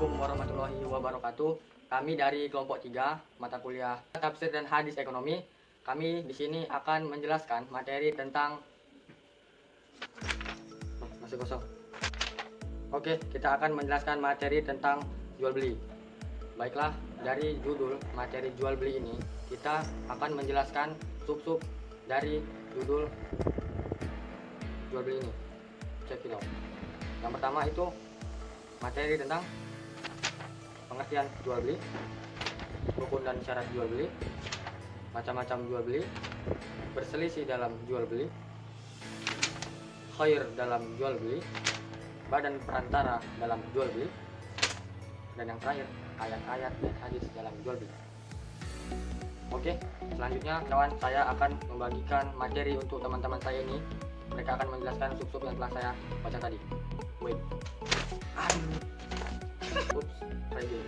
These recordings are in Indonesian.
Assalamualaikum warahmatullahi wabarakatuh. Kami dari kelompok 3 mata kuliah Tafsir dan Hadis Ekonomi. Kami di sini akan menjelaskan materi tentang masih kosong. Oke, kita akan menjelaskan materi tentang jual beli. Baiklah, dari judul materi jual beli ini kita akan menjelaskan sub-sub dari judul jual beli ini. Check it out. Yang pertama itu materi tentang pengertian jual beli, rukun dan syarat jual beli, macam-macam jual beli, berselisih dalam jual beli, khair dalam jual beli, badan perantara dalam jual beli, dan yang terakhir ayat-ayat dan hadis dalam jual beli. Oke, selanjutnya kawan, saya akan membagikan materi untuk teman-teman saya ini. Mereka akan menjelaskan sub-sub yang telah saya baca tadi. Wait. Oops, ready.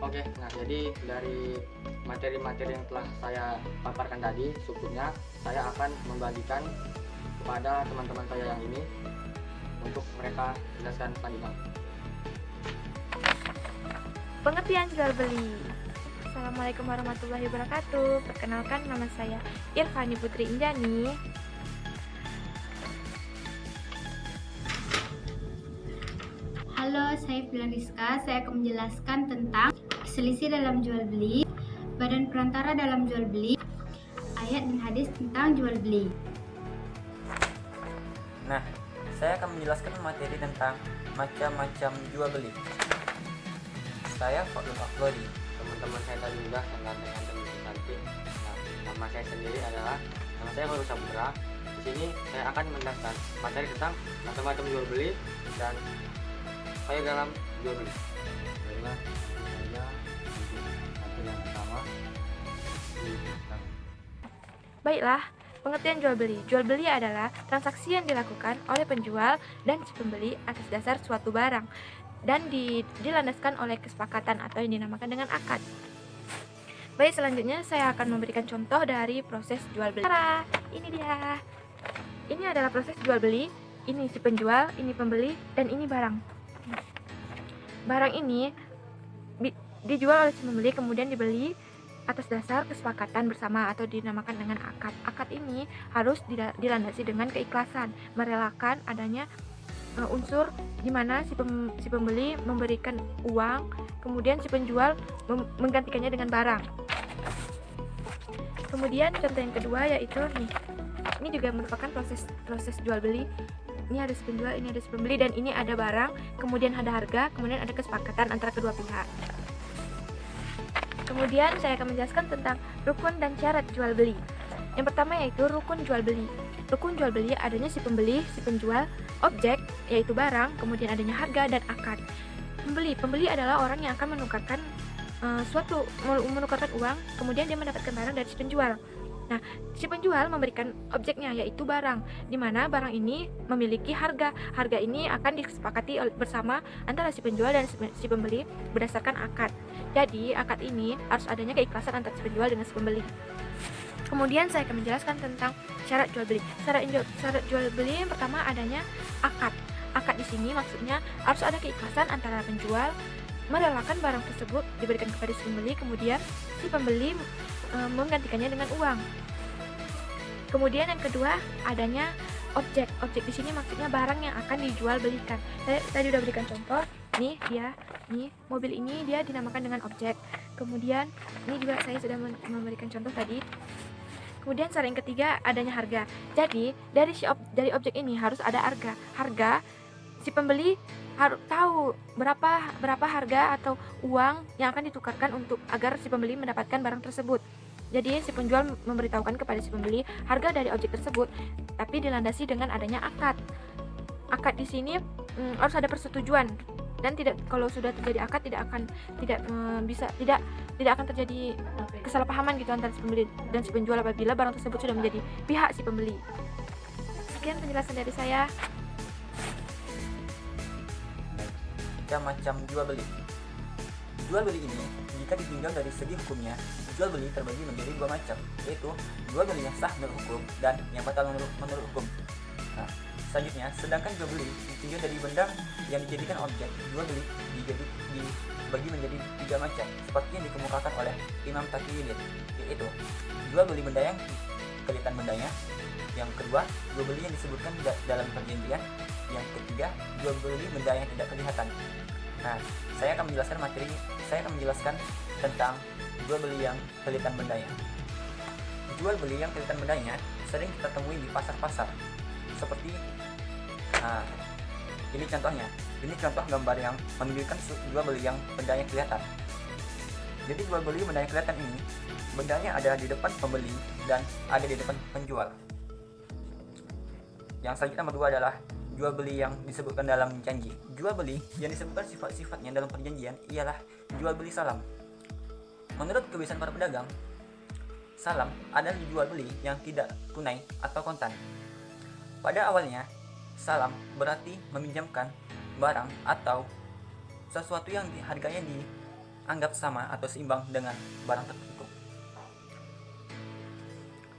Oke, nah jadi dari materi-materi yang telah saya paparkan tadi, sub-subnya saya akan membagikan kepada teman-teman saya yang ini untuk mereka jelaskan selanjutnya. Pengertian jual beli. Assalamualaikum warahmatullahi wabarakatuh. Perkenalkan, nama saya Irfani Putri Injani. Halo, saya Pilar Rizka. Saya akan menjelaskan tentang selisih dalam jual beli, badan perantara dalam jual beli, ayat dan hadis tentang jual beli. Nah, saya akan menjelaskan materi tentang macam-macam jual beli. Saya Fakhrul Akhlodi. Teman-teman saya tadi juga yang cantik. Nah, nama saya sendiri adalah nama saya Fahrul Saputra. Di sini saya akan menjelaskan materi tentang macam-macam jual beli dan saya dalam jual beli. Baiklah, saya materi yang pertama. Baiklah, pengertian jual beli. Jual beli adalah transaksi yang dilakukan oleh penjual dan si pembeli atas dasar suatu barang dan dilandaskan oleh kesepakatan atau yang dinamakan dengan akad. Baik, selanjutnya saya akan memberikan contoh dari proses jual beli. Ini dia. Ini adalah proses jual beli. Ini si penjual, ini pembeli, dan ini barang. Barang ini dijual oleh si pembeli, kemudian dibeli atas dasar kesepakatan bersama atau dinamakan dengan akad. Akad ini harus dilandasi dengan keikhlasan, merelakan adanya unsur di mana si pembeli memberikan uang, kemudian si penjual menggantikannya dengan barang. Kemudian contoh yang kedua yaitu ini juga merupakan proses jual beli. Ini ada si penjual, ini ada si pembeli, dan ini ada barang, kemudian ada harga, kemudian ada kesepakatan antara kedua pihak. Kemudian saya akan menjelaskan tentang rukun dan syarat jual beli. Yang pertama yaitu rukun jual beli. Rukun jual beli adanya si pembeli, si penjual, objek yaitu barang, kemudian adanya harga dan akad. Pembeli adalah orang yang akan menukarkan menukarkan uang, kemudian dia mendapatkan barang dari si penjual. Nah, si penjual memberikan objeknya yaitu barang, di mana barang ini memiliki harga. Harga ini akan disepakati bersama antara si penjual dan si pembeli berdasarkan akad. Jadi, akad ini harus adanya keikhlasan antara si penjual dengan si pembeli. Kemudian saya akan menjelaskan tentang syarat jual beli. Syarat jual beli yang pertama adanya akad. Akad di sini maksudnya harus ada keikhlasan antara penjual merelakan barang tersebut diberikan kepada si pembeli, kemudian si pembeli menggantikannya dengan uang. Kemudian yang kedua adanya objek. Objek di sini maksudnya barang yang akan dijual belikan. Saya tadi udah berikan contoh. Nih mobil ini dia dinamakan dengan objek. Kemudian ini juga saya sudah memberikan contoh tadi. Kemudian syarat yang ketiga adanya harga. Jadi dari objek ini harus ada harga. Harga si pembeli harus tahu berapa harga atau uang yang akan ditukarkan agar si pembeli mendapatkan barang tersebut. Jadi si penjual memberitahukan kepada si pembeli harga dari objek tersebut, tapi dilandasi dengan adanya akad. Akad di sini harus ada persetujuan, dan kalau sudah terjadi akad tidak akan terjadi kesalahpahaman gitu antara si pembeli dan si penjual apabila barang tersebut sudah menjadi pihak si pembeli. Sekian penjelasan dari saya. Macam jual beli. Jual beli ini jika ditinjau dari segi hukumnya, jual beli terbagi menjadi dua macam, yaitu jual beli yang sah menurut hukum dan yang batal menurut hukum. Nah, Selanjutnya, sedangkan jual beli ditinjau dari benda yang dijadikan objek. Jual beli dibagi menjadi 3 macam, seperti yang dikemukakan oleh Imam Taqiyuddin, yaitu jual beli benda yang kelihatan bendanya, yang kedua, jual beli yang disebutkan dalam perjanjian, yang ketiga, jual beli benda yang tidak kelihatan. Nah, saya akan menjelaskan tentang jual beli yang kelihatan bendanya. Jual beli yang kelihatan bendanya sering kita temui di pasar-pasar. Seperti ini contohnya. Ini contoh gambar yang menunjukkan jual beli yang bendanya kelihatan. Jadi jual beli benda yang kelihatan ini, bendanya ada di depan pembeli dan ada di depan penjual. Yang selanjutnya nomor 2 adalah jual beli yang disebutkan dalam janji. Jual beli yang disebutkan sifat-sifatnya dalam perjanjian ialah jual beli salam. Menurut kebiasaan para pedagang, salam adalah jual beli yang tidak tunai atau kontan. Pada awalnya, salam berarti meminjamkan barang atau sesuatu yang harganya dianggap sama atau seimbang dengan barang tertentu.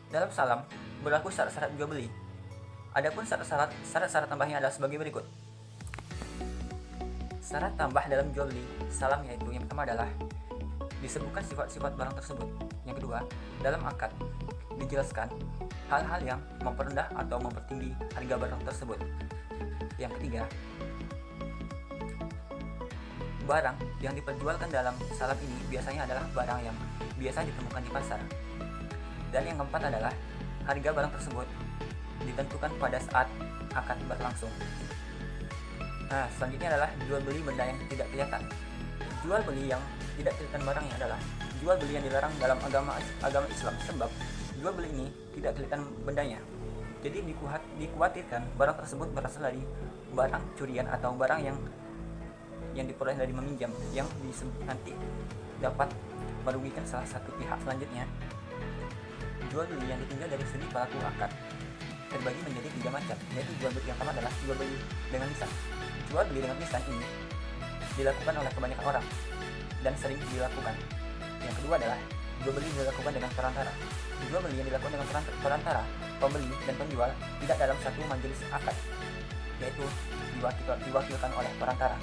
Dalam salam berlaku syarat-syarat jual beli. Adapun syarat-syarat tambahnya adalah sebagai berikut. Syarat tambah dalam jual beli salam yaitu yang pertama adalah disebutkan sifat-sifat barang tersebut. Yang kedua, dalam akad dijelaskan hal-hal yang memperendah atau mempertinggi harga barang tersebut. Yang ketiga, barang yang diperjualkan dalam salam ini biasanya adalah barang yang biasa ditemukan di pasar. Dan yang keempat adalah harga barang tersebut ditentukan pada saat akad berlangsung. Nah, selanjutnya adalah jual beli benda yang tidak kelihatan. Jual beli yang tidak kelihatan barangnya adalah jual beli yang dilarang dalam agama Islam, sebab jual beli ini tidak kelihatan bendanya. Jadi dikhawatirkan barang tersebut berasal dari barang curian atau barang yang diperoleh dari meminjam, yang nanti dapat merugikan salah satu pihak. Selanjutnya, jual beli yang ditinjau dari segi pelaku akad terbagi menjadi 3 macam, yaitu jual beli yang pertama adalah jual beli dengan lisan. Jual beli dengan lisan ini dilakukan oleh kebanyakan orang dan sering dilakukan. Yang kedua adalah jual beli dilakukan dengan perantara. Jual beli yang dilakukan dengan perantara pembeli dan penjual tidak dalam satu majelis akad, yaitu diwakilkan oleh perantara.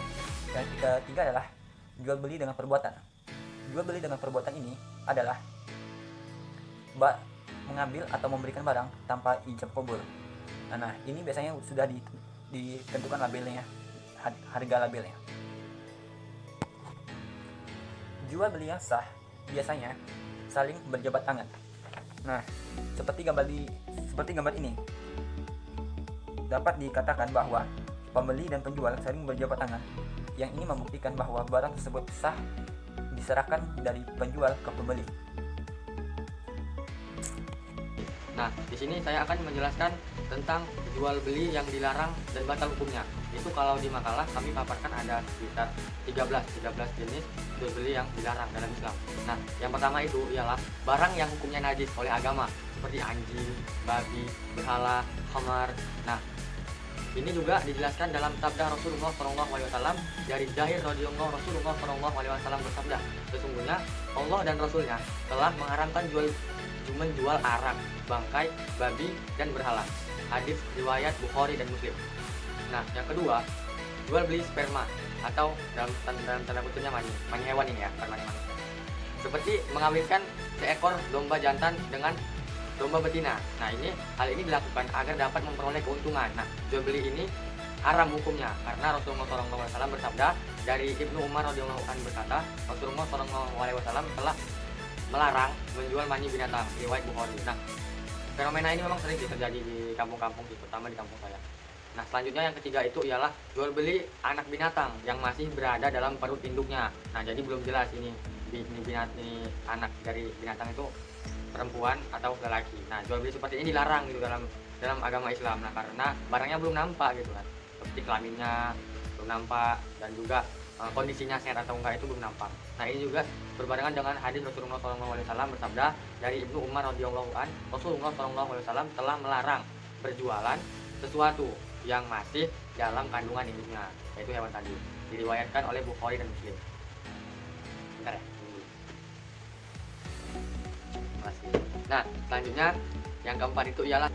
Dan ketiga adalah jual beli dengan perbuatan. Jual beli dengan perbuatan ini adalah mengambil atau memberikan barang tanpa ijab kabul. Nah, ini biasanya sudah ditentukan labelnya, harga labelnya. Jual beli yang sah biasanya saling berjabat tangan. Nah, seperti gambar ini dapat dikatakan bahwa pembeli dan penjual saling berjabat tangan. Yang ini membuktikan bahwa barang tersebut sah diserahkan dari penjual ke pembeli. Nah, di sini saya akan menjelaskan tentang jual beli yang dilarang dan batal hukumnya. Itu kalau di makalah kami paparkan ada sekitar 13 jenis jual beli yang dilarang dalam Islam. Nah, yang pertama itu ialah barang yang hukumnya najis oleh agama, seperti anjing, babi, berhala, khamar. Nah, ini juga dijelaskan dalam sabda Rasulullah SAW dari Jahir radhiyallahu Rasulullah SAW bersabda, sesungguhnya Allah dan Rasulnya telah mengharamkan menjual arak, bangkai, babi, dan berhala. Hadis riwayat Bukhari dan Muslim. Nah, yang kedua, jual beli sperma atau dalam tanda kutipnya mani hewan ini ya, bukan mani manusia. Seperti mengawinkan seekor domba jantan dengan domba betina. Nah, hal ini dilakukan agar dapat memperoleh keuntungan. Nah, jual beli ini haram hukumnya karena Rasulullah SAW bersabda dari Ibnu Umar radhiyallahu anhu berkata, Rasulullah SAW telah melarang menjual mani binatang, riwayat Bukhari. Nah, fenomena ini memang sering terjadi di kampung-kampung, terutama di kampung saya. Nah, selanjutnya yang ketiga itu ialah jual beli anak binatang yang masih berada dalam perut induknya. Nah, jadi belum jelas ini anak dari binatang itu perempuan atau lelaki. Nah, jual beli seperti ini dilarang gitu dalam agama Islam. Nah, karena barangnya belum nampak gitu kan, seperti kelaminnya belum nampak dan juga kondisinya sehat atau enggak itu belum nampak. Nah, ini juga berbarengan dengan hadis Rasulullah SAW bersabda dari Ibnu Umar radhiyallahu an, Rasulullah SAW telah melarang berjualan sesuatu yang masih dalam kandungan induknya, yaitu hewan tadi. Diriwayatkan oleh Bukhari dan Muslim. Bentar ya. Nah, selanjutnya yang keempat itu ialah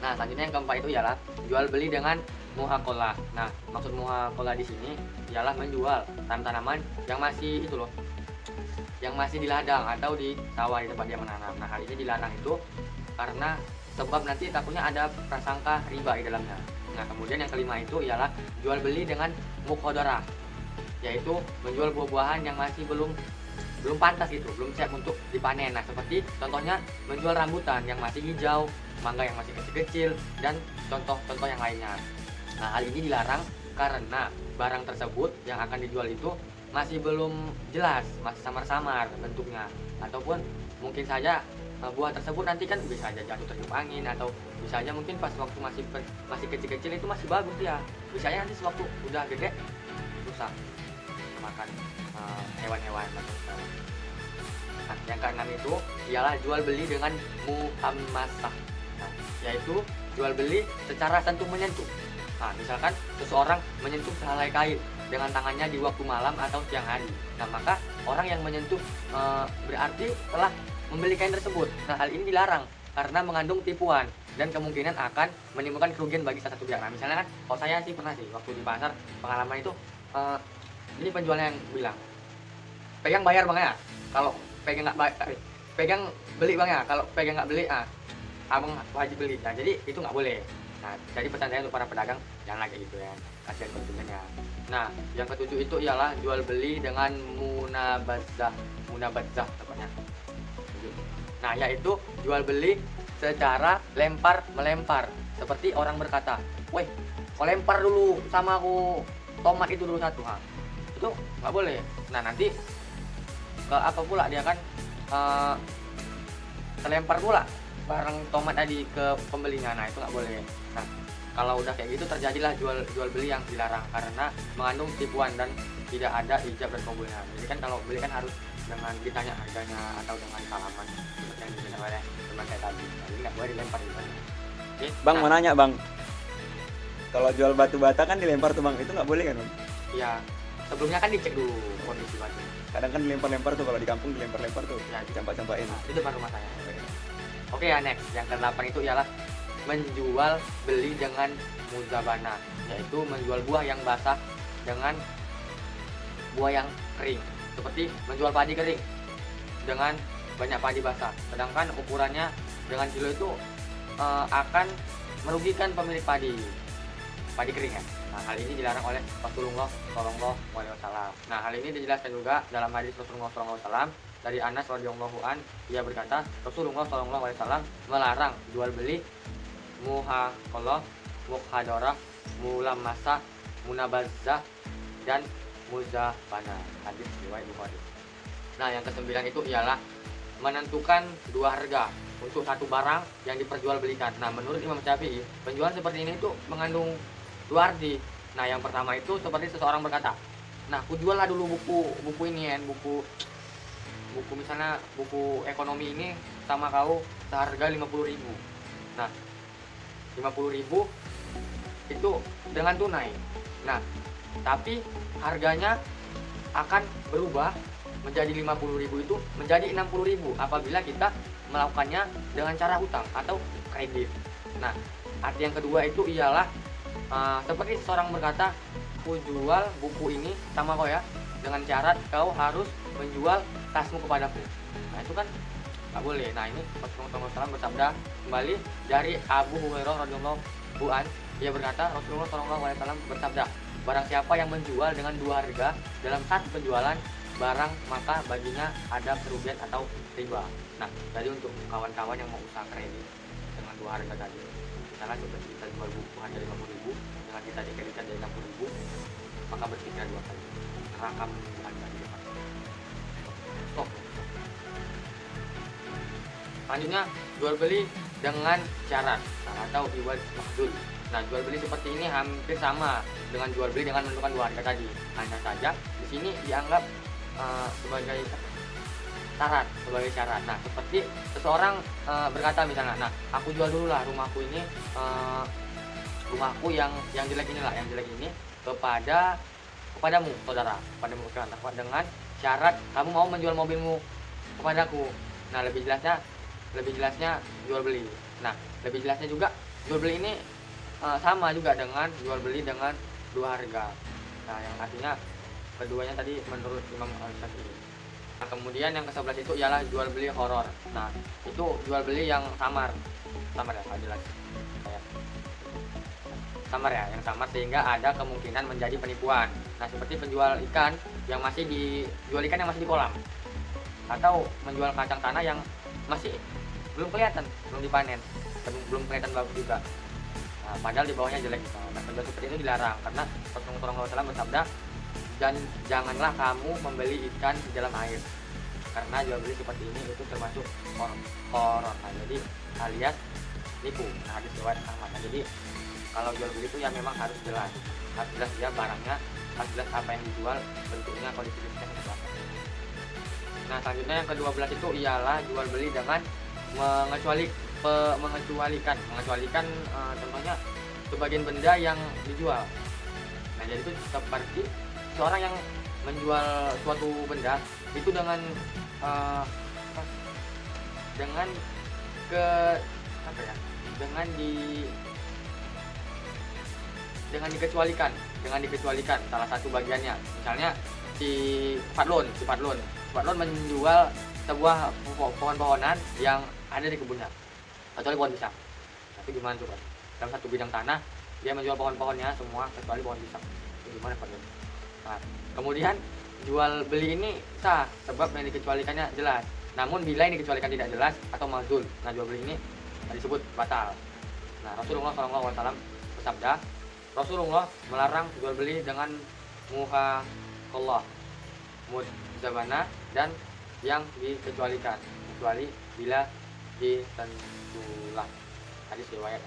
Nah, selanjutnya yang keempat itu ialah jual beli dengan muhaqalah. Nah, maksud muhaqalah di sini ialah menjual tanaman yang masih itu loh, yang masih di ladang atau di sawah di tempat dia menanam. Nah, hal ini dilarang itu karena sebab nanti takutnya ada prasangka riba di dalamnya. Nah, kemudian yang kelima itu ialah jual beli dengan mukhadarah, yaitu menjual buah-buahan yang masih belum pantas gitu, belum siap untuk dipanen. Nah, seperti contohnya menjual rambutan yang masih hijau, mangga yang masih kecil-kecil, dan contoh-contoh yang lainnya. Nah, hal ini dilarang karena barang tersebut yang akan dijual itu masih belum jelas, masih samar-samar bentuknya, ataupun mungkin saja buah tersebut nanti kan bisa aja jatuh tertiup angin, atau bisa aja mungkin pas waktu masih kecil-kecil itu masih bagus ya, bisa aja nanti sewaktu udah gede rusak makan hewan-hewan. Nah, yang keenam itu ialah jual beli dengan muhammasah, nah, yaitu jual beli secara sentuh menyentuh. Nah, misalkan seseorang menyentuh sehelai kain dengan tangannya di waktu malam atau siang hari. Nah, maka orang yang menyentuh berarti telah membeli kain tersebut. Nah, hal ini dilarang karena mengandung tipuan dan kemungkinan akan menimbulkan kerugian bagi salah satu pihak. Nah, misalnya kan, kalau saya sih pernah sih waktu di pasar pengalaman itu, ini penjualnya yang bilang, pegang bayar bang ya, kalau pegang nggak pegang beli bang ya, kalau pegang nggak beli abang wajib beli. Nah, jadi itu nggak boleh. Nah, jadi pesan saya untuk para pedagang, jangan kayak gitu ya, kasihan konsumennya. Nah, yang ketujuh itu ialah jual beli dengan munabadzah tepatnya. Nah, yaitu jual beli secara lempar melempar, seperti orang berkata, weh, kau lempar dulu sama aku tomat itu dulu satu, itu nggak boleh. Nah, nanti ke apa pula dia kan terlempar pula barang tomat tadi ke pembelinya. Nah, itu nggak boleh. Nah, kalau udah kayak gitu terjadilah jual beli yang dilarang karena mengandung tipuan dan tidak ada ijab dan kabulnya. Jadi kan kalau beli kan harus dengan ditanya harganya atau dengan salaman seperti yang dibilang oleh teman saya tadi. Nah, jadi nggak boleh dilempar gitu. Oke. Bang, Nah, mau nanya bang, kalau jual batu bata kan dilempar tuh bang, itu nggak boleh kan bang? ya sebelumnya kan dicek dulu kondisi batu. Kadang kan dilempar-lempar tuh, kalau di kampung dilempar-lempar tuh, Ya, campak-campakin. Nah, itu depan rumah saya. Oke ya, next. Yang ke-8 itu ialah menjual beli dengan muzabana, yaitu menjual buah yang basah dengan buah yang kering, seperti menjual padi kering dengan banyak padi basah, sedangkan ukurannya dengan kilo itu akan merugikan pemilik padi kering ya. Nah, hal ini dilarang oleh Rasulullah SAW. Nah, hal ini dijelaskan juga dalam hadis Rasulullah SAW dari Anas radhiyallahu an, ia berkata, Rasulullah SAW melarang jual beli muhaqalah, mukhadarah, mulamasa, munabazah, dan muzabana. Hadis riwayat Bukhari. Nah, yang ke-9 itu ialah menentukan dua harga untuk satu barang yang diperjualbelikan. Nah, menurut Imam Syafi'i, penjualan seperti ini itu mengandung dua arti. Nah, yang pertama itu seperti seseorang berkata, nah, aku jual lah dulu buku ini ya, buku misalnya buku ekonomi ini sama kau seharga 50.000. Nah, 50.000 itu dengan tunai. Nah, tapi harganya akan berubah menjadi 50.000 itu menjadi 60.000 apabila kita melakukannya dengan cara hutang atau kredit. Nah, arti yang kedua itu ialah seperti seorang berkata, aku jual buku ini sama kau ya, dengan syarat kau harus menjual tasmu kepadaku. Nah, itu kan nggak boleh. Nah, ini Rasulullah SAW bersabda kembali dari Abu Hurairah radhiyallahu an, ia berkata, Rasulullah SAW bersabda, barang siapa yang menjual dengan dua harga dalam satu penjualan barang, maka baginya ada kerugian atau riba. Nah, jadi untuk kawan-kawan yang mau usaha kredit dengan dua harga tadi, misalnya seperti kita jual buku hanya 50.000 dengan kita dikreditkan dari 60.000, maka berpikir dua kali, rakam harga di depan. Stop. Selanjutnya, jual beli dengan syarat atau iwad mahdul. Nah, jual beli seperti ini hampir sama dengan jual beli dengan menentukan dua harga tadi. Hanya saja di sini dianggap sebagai syarat. Nah, seperti seseorang berkata misalnya, nah, aku jual dulu lah rumahku ini, rumahku yang jelek ini kepadamu saudara, padamu dengan syarat kamu mau menjual mobilmu kepadaku. Nah, lebih jelasnya jual beli. Nah, lebih jelasnya juga jual beli ini sama juga dengan jual beli dengan dua harga. Nah, yang artinya keduanya tadi menurut Imam Al-Syafi'i. Nah, kemudian yang ke-11 itu ialah jual beli horor. Nah, itu jual beli yang samar ya, nggak jelas. Samar ya, yang samar sehingga ada kemungkinan menjadi penipuan. Nah, seperti penjual ikan yang masih dijual ikan yang masih di kolam, atau menjual kacang tanah yang masih belum kelihatan, belum dipanen, belum kelihatan bagus juga. Nah, padahal di bawahnya jelek. Nah, penjual seperti itu dilarang karena Rasulullah SAW bersabda, dan janganlah kamu membeli ikan di dalam air, karena jual beli seperti ini itu termasuk horor. Nah, jadi alias nipu. Nah, hadis riwayat Ahmad. Nah, jadi kalau jual beli itu ya memang harus jelas dia barangnya, harus jelas apa yang dijual, bentuknya, kondisi fisiknya seperti apa. Nah, selanjutnya yang ke-12 itu ialah jual beli dengan mengecualikan contohnya sebagian benda yang dijual. Nah, jadi itu seperti seorang yang menjual suatu benda itu dengan dikecualikan salah satu bagiannya. Misalnya si Fadlon menjual sebuah pohon-pohonan yang ada di kebunnya, kecuali pohon pisang. Tapi gimana coba? Dalam satu bidang tanah dia menjual pohon-pohonnya semua kecuali pohon pisang. Itu gimana Fadlon? Nah, kemudian jual beli ini sah sebab yang dikecualikannya jelas. Namun bila yang dikecualikan tidak jelas atau mazul, nah jual beli ini disebut batal. Nah, Rasulullah SAW bersabda, Rasulullah melarang jual beli dengan muhaqqallah, muzabana, dan yang dikecualikan kecuali bila ditentulah. Hadis riwayat.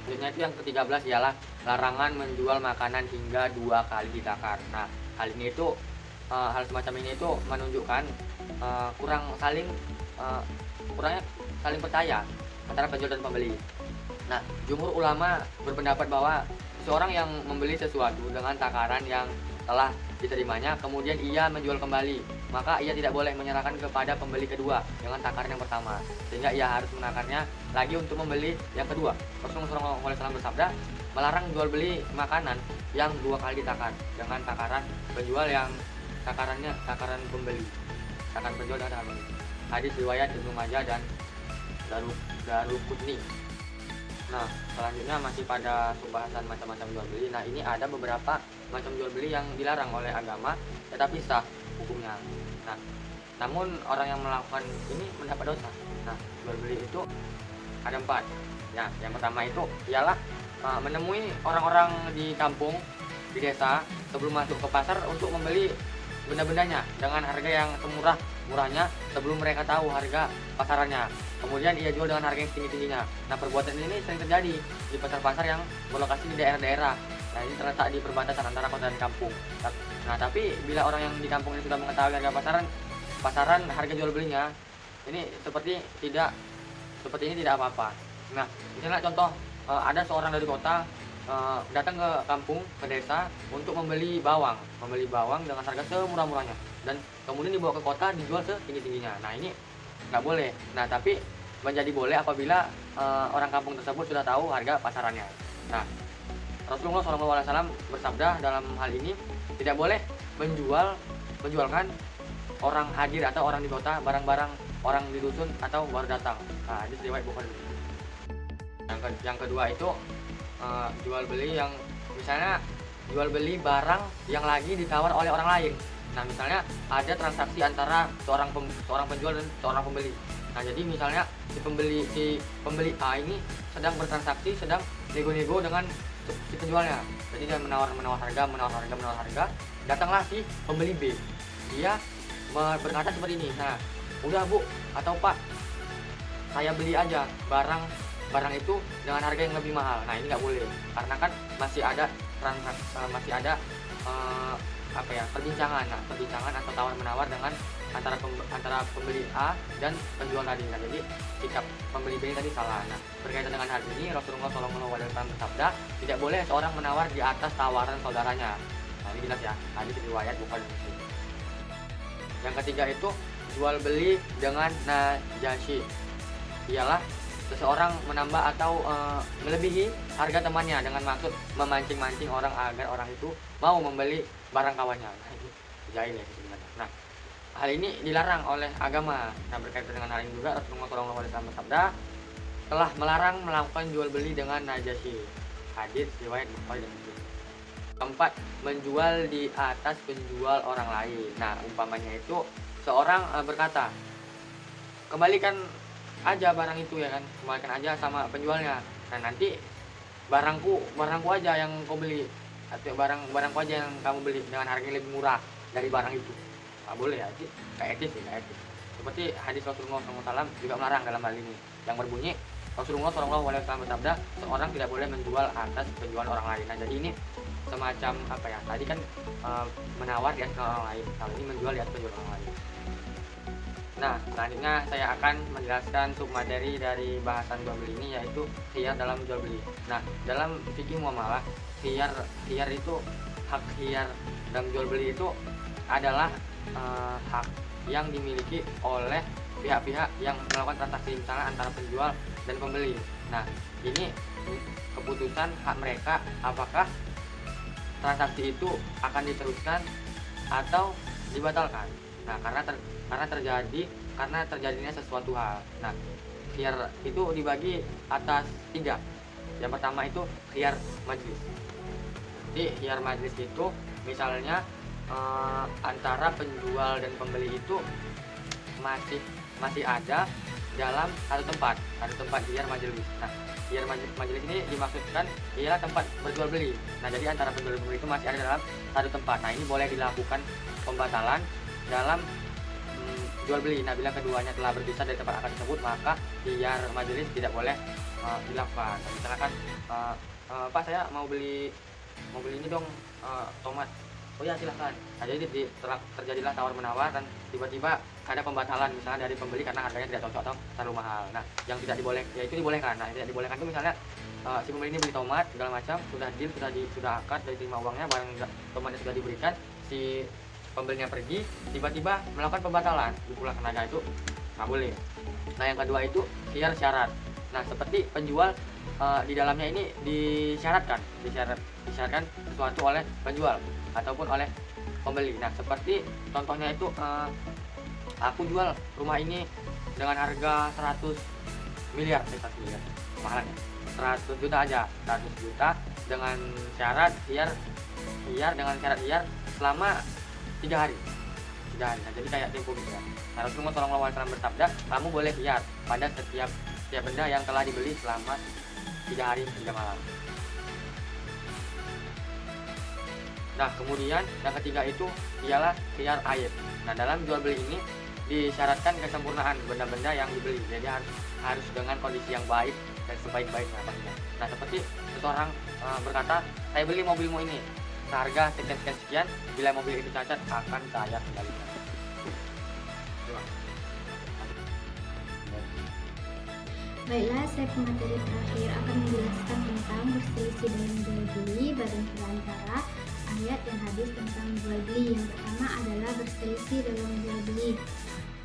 Selanjutnya itu yang ke-13 ialah larangan menjual makanan hingga 2 kali ditakar. Nah, hal semacam ini itu menunjukkan kurangnya saling percaya antara penjual dan pembeli. Nah, jumhur ulama berpendapat bahwa seorang yang membeli sesuatu dengan takaran yang telah diterimanya, kemudian ia menjual kembali, maka ia tidak boleh menyerahkan kepada pembeli kedua dengan takaran yang pertama, sehingga ia harus menakarnya lagi untuk membeli yang kedua. Rasulullah SAW bersabda, melarang jual beli makanan yang 2 kali ditakar dengan takaran penjual yang takaran pembeli, takaran penjual dan takaran pembeli. Hadis riwayat Ibnu Majah dan Daruqutni. Nah, selanjutnya masih pada pembahasan macam-macam jual beli. Nah, ini ada beberapa macam jual beli yang dilarang oleh agama tetapi sah hukumnya. Nah, namun orang yang melakukan ini mendapat dosa. Nah, jual beli itu ada 4. Ya, yang pertama itu ialah menemui orang-orang di kampung, di desa sebelum masuk ke pasar untuk membeli benda-bendanya dengan harga yang semurah-murahnya sebelum mereka tahu harga pasarannya. Kemudian ia jual dengan harga yang tinggi-tingginya. Nah, perbuatan ini sering terjadi di pasar-pasar yang berlokasi di daerah-daerah. Nah, ini terletak di perbatasan antara kota dan kampung. Nah, tapi bila orang yang di kampung ini sudah mengetahui harga pasaran harga jual belinya, ini seperti ini tidak apa-apa. Nah, misalnya contoh ada seorang dari kota datang ke kampung, ke desa untuk membeli bawang dengan harga semurah-murahnya, dan kemudian dibawa ke kota dijual setinggi-tingginya. Nah, ini nggak boleh. Nah, tapi menjadi boleh apabila orang kampung tersebut sudah tahu harga pasarannya. Nah, Rasulullah SAW bersabda dalam hal ini, tidak boleh menjualkan orang hadir atau orang di kota barang-barang orang di dusun atau baru datang. Nah, hadis riwayat Bukhari. Yang kedua itu jual beli yang misalnya jual beli barang yang lagi ditawar oleh orang lain. Nah, misalnya ada transaksi antara seorang penjual dan seorang pembeli. Nah, jadi misalnya si pembeli A ini sedang bertransaksi, sedang nego-nego dengan si penjualnya. Jadi dia menawar harga. Datanglah si pembeli B. Dia berkata seperti ini. Nah, udah Bu atau Pak, saya beli aja barang itu dengan harga yang lebih mahal. Nah, ini nggak boleh karena kan masih ada perbincangan atau tawar menawar dengan antara pembeli A dan penjual tadi. Nah, jadi sikap pembeli B tadi salah. Nah, berkaitan dengan hal ini Rasulullah SAW bersabda, tidak boleh seorang menawar di atas tawaran saudaranya. Nah, ini jelas ya, hadis riwayat Bukhari. Yang ketiga itu jual beli dengan najasyi, ialah seseorang menambah atau melebihi harga temannya dengan maksud memancing-mancing orang agar orang itu mau membeli barang kawannya. Nah, itu jahil ya sebenarnya. Nah, hal ini dilarang oleh agama. Nah, berkaitan dengan hal ini juga Rasulullah SAW bersabda telah melarang melakukan jual beli dengan najasi. Hadis riwayat Bukhari dan Muslim. Keempat, menjual di atas penjual orang lain. Nah, umpamanya itu seorang berkata, kembalikan aja barang itu ya kan, kembalikan aja sama penjualnya. Nah, nanti barangku aja yang kau beli, atau barangku aja yang kamu beli dengan harga yang lebih murah dari barang itu. Nggak boleh ya, kayak etis sih, kayak etis. Seperti hadis Rasulullah SAW juga melarang dalam hal ini, yang berbunyi Rasulullah SAW bersabda, seorang tidak boleh menjual atas penjualan orang lain. Nah, jadi ini semacam apa ya? Tadi kan menawar di atas orang lain, kalau ini menjual di atas penjualan orang lain. Nah, selanjutnya saya akan menjelaskan submateri dari bahasan jual beli ini, yaitu khiyar dalam jual beli. Nah, dalam fikih muamalah, khiyar itu, hak khiyar dalam jual beli itu adalah hak yang dimiliki oleh pihak-pihak yang melakukan transaksi, misalnya antara penjual dan pembeli. Nah, ini keputusan hak mereka apakah transaksi itu akan diteruskan atau dibatalkan. Nah, karena terjadinya sesuatu hal. Nah, khiyar itu dibagi atas 3. Yang pertama itu khiyar majlis. Jadi khiyar majlis itu misalnya antara penjual dan pembeli itu masih ada dalam satu tempat khiyar majelis. Nah, khiyar majelis ini dimaksudkan ialah tempat berjual beli. Nah, jadi antara penjual dan pembeli itu masih ada dalam satu tempat. Nah, ini boleh dilakukan pembatalan dalam jual beli. Nah, bila keduanya telah berpisah dari tempat akad tersebut, maka khiyar majelis tidak boleh dilakukan. Nah, misalkan Pak, saya mau beli ini dong, tomat. Oh ya, silahkan. Nah, jadi terjadilah tawar menawar dan tiba-tiba ada pembatalan misalnya dari pembeli karena harganya tidak cocok atau terlalu mahal. Nah, yang tidak dibolehkan, ya itu dibolehkan. Nah, yang tidak dibolehkan itu misalnya si pembeli ini beli tomat segala macam, sudah deal, sudah akad, sudah diterima uangnya, barang tomatnya sudah diberikan, si pembelinya pergi, tiba-tiba melakukan pembatalan, dipulangkan harga, itu nggak boleh. Nah, yang kedua itu khiyar syarat. Nah, seperti penjual di dalamnya ini disyaratkan sesuatu oleh penjual ataupun oleh pembeli. Nah, seperti contohnya itu aku jual rumah ini dengan harga 100 miliar, mahalnya 100 juta aja, 100 juta dengan syarat khiyar selama 3 hari. Nah, jadi kayak tempo gitu ya. Nah, Rasulullah SAW bersabda, kamu boleh khiyar pada setiap benda yang telah dibeli selama 3 hari 3 malam. Nah, kemudian yang ketiga itu ialah khiyar aib. Nah, dalam jual beli ini disyaratkan kesempurnaan benda-benda yang dibeli. Jadi harus dengan kondisi yang baik dan sebaik-baiknya. Nah, seperti seseorang berkata, saya beli mobilmu ini seharga sekian, bila mobil itu cacat akan saya kembalikan. Baiklah, saya pemateri terakhir akan menjelaskan tentang berselisih dalam jual beli badan perantara, ayat dan hadis tentang jual beli. Yang pertama adalah berselisih dalam jual beli.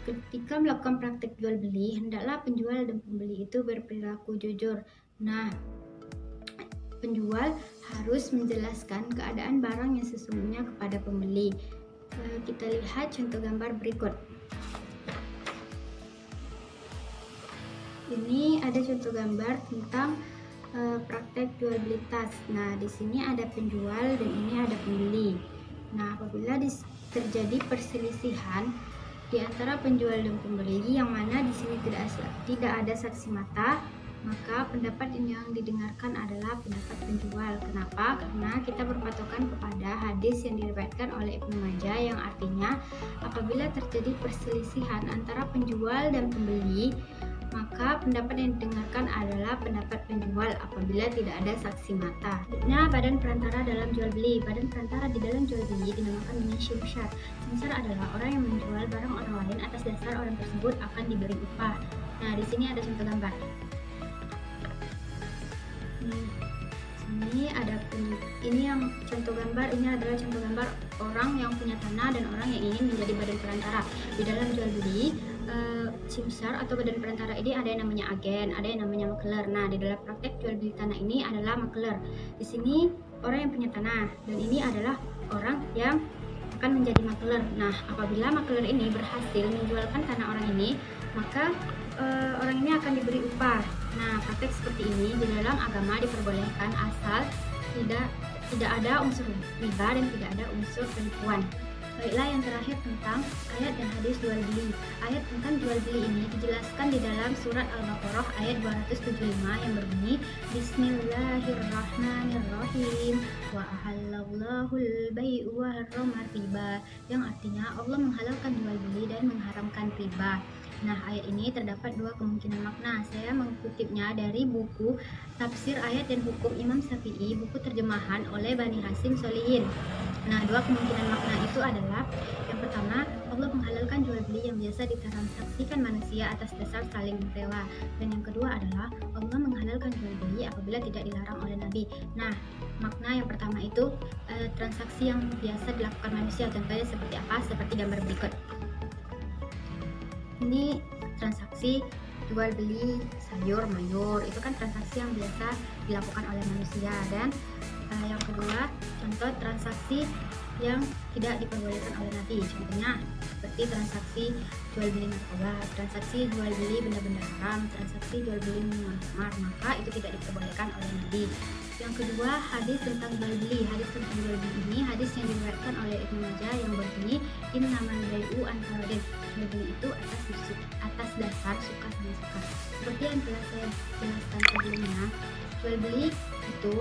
Ketika melakukan praktik jual beli, hendaklah penjual dan pembeli itu berperilaku jujur. Nah, penjual harus menjelaskan keadaan barang yang sesungguhnya kepada pembeli. Kita lihat contoh gambar berikut. Ini ada contoh gambar tentang praktek jual beli tas. Nah, di sini ada penjual dan ini ada pembeli. Nah, apabila terjadi perselisihan di antara penjual dan pembeli, yang mana di sini tidak ada saksi mata, maka pendapat yang didengarkan adalah pendapat penjual. Kenapa? Karena kita berpatokan kepada hadis yang diriwayatkan oleh Ibnu Majah, yang artinya apabila terjadi perselisihan antara penjual dan pembeli, maka pendapat yang didengarkan adalah pendapat penjual apabila tidak ada saksi mata. Nah, badan perantara dalam jual beli. Badan perantara di dalam jual beli dinamakan dengan syimsyar. Syimsyar adalah orang yang menjual barang orang lain atas dasar orang tersebut akan diberi upah. Nah, di sini ada contoh gambar. Ini yang contoh gambar, ini adalah contoh gambar orang yang punya tanah dan orang yang ingin menjadi badan perantara. Di dalam jual beli, simsar atau badan perantara ini ada yang namanya agen, ada yang namanya makler. Nah, di dalam praktek jual beli tanah ini adalah makler. Di sini orang yang punya tanah dan ini adalah orang yang akan menjadi makler. Nah, apabila makler ini berhasil menjualkan tanah orang ini, maka orang ini akan diberi upah. Nah, praktek seperti ini di dalam agama diperbolehkan asal tidak ada unsur riba dan tidak ada unsur penipuan. Baiklah, yang terakhir tentang ayat dan hadis jual beli. Ayat tentang jual beli ini dijelaskan di dalam surat Al-Baqarah ayat 275 yang berbunyi Bismillahirrahmanirrahim wa ahallallahul bai'a wa harrama riba, yang artinya Allah menghalalkan jual beli dan mengharamkan riba. Nah, ayat ini terdapat dua kemungkinan makna. Saya mengutipnya dari buku Tafsir Ayat dan Hukum Imam Syafi'i, buku terjemahan oleh Bani Hasim Solihin. Nah, dua kemungkinan makna itu adalah, yang pertama, Allah menghalalkan jual beli yang biasa ditransaksikan manusia atas dasar saling menyewa. Dan yang kedua adalah Allah menghalalkan jual beli apabila tidak dilarang oleh Nabi. Nah, makna yang pertama itu transaksi yang biasa dilakukan manusia. Contohnya seperti apa? Seperti gambar berikut. Ini transaksi jual beli sayur mayur, itu kan transaksi yang biasa dilakukan oleh manusia. Dan yang kedua, contoh transaksi yang tidak diperbolehkan oleh Nabi, contohnya seperti transaksi jual beli narkoba, transaksi jual beli benda-benda haram, transaksi jual beli minuman, maka itu tidak diperbolehkan oleh Nabi. Yang kedua, hadis tentang jual beli. Hadis tentang jual beli ini hadis yang diriwayatkan oleh Ibnu Majah yang berbunyi innamal bai'u antaradin. Jual beli itu atas dasar suka sama suka. Seperti yang telah saya jelaskan sebelumnya, jual beli itu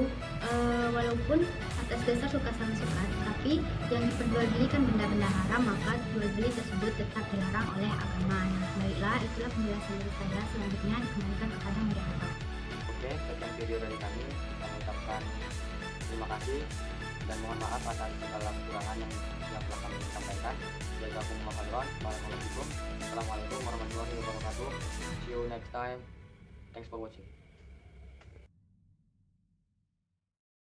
walaupun atas dasar suka sama suka, tapi yang diperjualbelikan benda-benda haram, maka jual beli tersebut tetap dilarang oleh agama. Nah, baiklah, itulah penjelasan dari saya. Selanjutnya dikembalikan kepada moderator. Oke, sekian video dari kami. Kami ucapkan terima kasih dan mohon maaf atas segala kekurangan yang telah kami sampaikan. Jazakumullah khairan. Barakallahu fikum. Assalamualaikum warahmatullahi wabarakatuh. See you next time. Thanks for watching.